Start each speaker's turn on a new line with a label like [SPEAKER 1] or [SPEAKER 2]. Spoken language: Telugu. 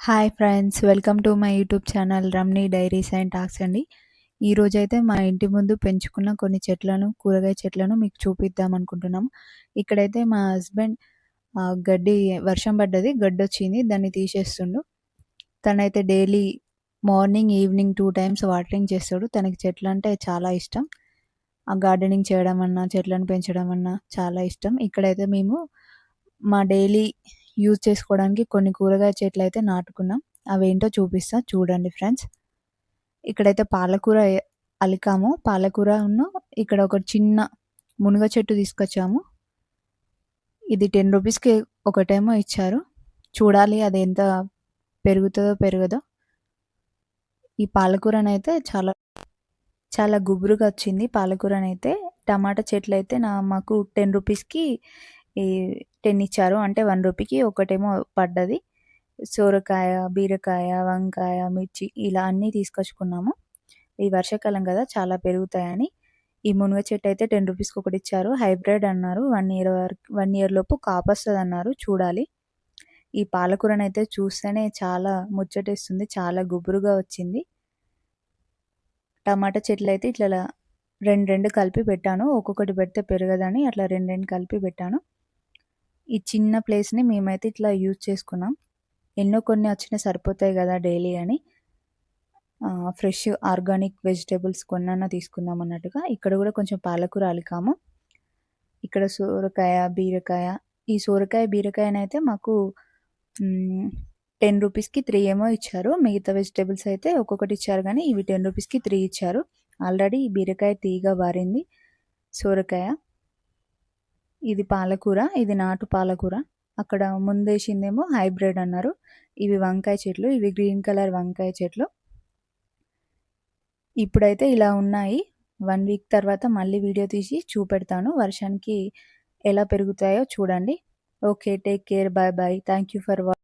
[SPEAKER 1] Hi friends, welcome to my YouTube channel Ramni diaries and talks అండి. ఈరోజైతే మా ఇంటి ముందు పెంచుకున్న కొన్ని చెట్లను, కూరగాయ చెట్లను మీకు చూపిద్దాం అనుకుంటున్నాం. ఇక్కడైతే మా హస్బెండ్ గడ్డి వర్షం పడ్డది, గడ్డొచ్చింది, దాన్ని తీసేస్తుండు. తనైతే daily morning, evening 2 times watering చేస్తాడు. తనకి చెట్లు అంటే చాలా ఇష్టం. గార్డెనింగ్ చేయడం అన్నా, చెట్లను పెంచడం అన్నా చాలా ఇష్టం. ఇక్కడైతే మేము మా డైలీ యూజ్ చేసుకోవడానికి కొన్ని కూరగాయ చెట్లు అయితే నాటుకున్నాం. అవేంటో చూపిస్తా, చూడండి ఫ్రెండ్స్. ఇక్కడైతే పాలకూర అలికాము. పాలకూరను ఇక్కడ ఒక చిన్న మునగ చెట్టు తీసుకొచ్చాము. ఇది 10 రూపీస్కి ఒకటేమో ఇచ్చారు. చూడాలి అది ఎంత పెరుగుతుందో పెరగదో. ఈ పాలకూరనైతే చాలా చాలా గుబురుగా వచ్చింది. పాలకూరనైతే టమాటా చెట్లు అయితే మాకు 10 రూపీస్కి ఈ 10 ఇచ్చారు. అంటే 1 రూపీకి ఒకటేమో పడ్డది. సోరకాయ, బీరకాయ, వంకాయ, మిర్చి ఇలా అన్నీ తీసుకొచ్చుకున్నాము. ఈ వర్షాకాలం కదా చాలా పెరుగుతాయని. ఈ మునగ చెట్టు అయితే 10 రూపీస్కి ఒకటి ఇచ్చారు. హైబ్రిడ్ అన్నారు. 1 ఇయర్ లోపు కాపొస్తుంది అన్నారు. చూడాలి. ఈ పాలకూరనైతే చూస్తేనే చాలా ముచ్చటేస్తుంది. చాలా గుబురుగా వచ్చింది. టమాటా చెట్లు అయితే ఇట్లా రెండు కలిపి పెట్టాను. ఒక్కొక్కటి పెడితే పెరగదని అట్లా రెండు కలిపి పెట్టాను. ఈ చిన్న ప్లేస్ని మేమైతే ఇట్లా యూజ్ చేసుకున్నాం. ఎన్నో కొన్ని వచ్చినా సరిపోతాయి కదా డైలీ అని ఫ్రెష్ ఆర్గానిక్ వెజిటేబుల్స్ కొన్నా తీసుకుందాం అన్నట్టుగా ఇక్కడ కూడా కొంచెం పాలకూర అలికాము. ఇక్కడ సోరకాయ, బీరకాయ. ఈ సోరకాయ, బీరకాయనైతే మాకు 10 రూపీస్కి 3 ఏమో ఇచ్చారు. మిగతా వెజిటేబుల్స్ అయితే ఒక్కొక్కటి ఇచ్చారు, కానీ ఇవి 10 రూపీస్కి 3 ఇచ్చారు. ఆల్రెడీ బీరకాయ తీగ బారింది. సోరకాయ, ఇది పాలకూర, ఇది నాటు పాలకూర. అక్కడ ముందేసిందేమో హైబ్రిడ్ అన్నారు. ఇవి వంకాయ చెట్లు, ఇవి గ్రీన్ కలర్ వంకాయ చెట్లు. ఇప్పుడైతే ఇలా ఉన్నాయి. 1 వీక్ తర్వాత మళ్ళీ వీడియో తీసి చూపెడతాను. వర్షానికి ఎలా పెరుగుతాయో చూడండి. Okay, take care, bye bye. Thank you for watching.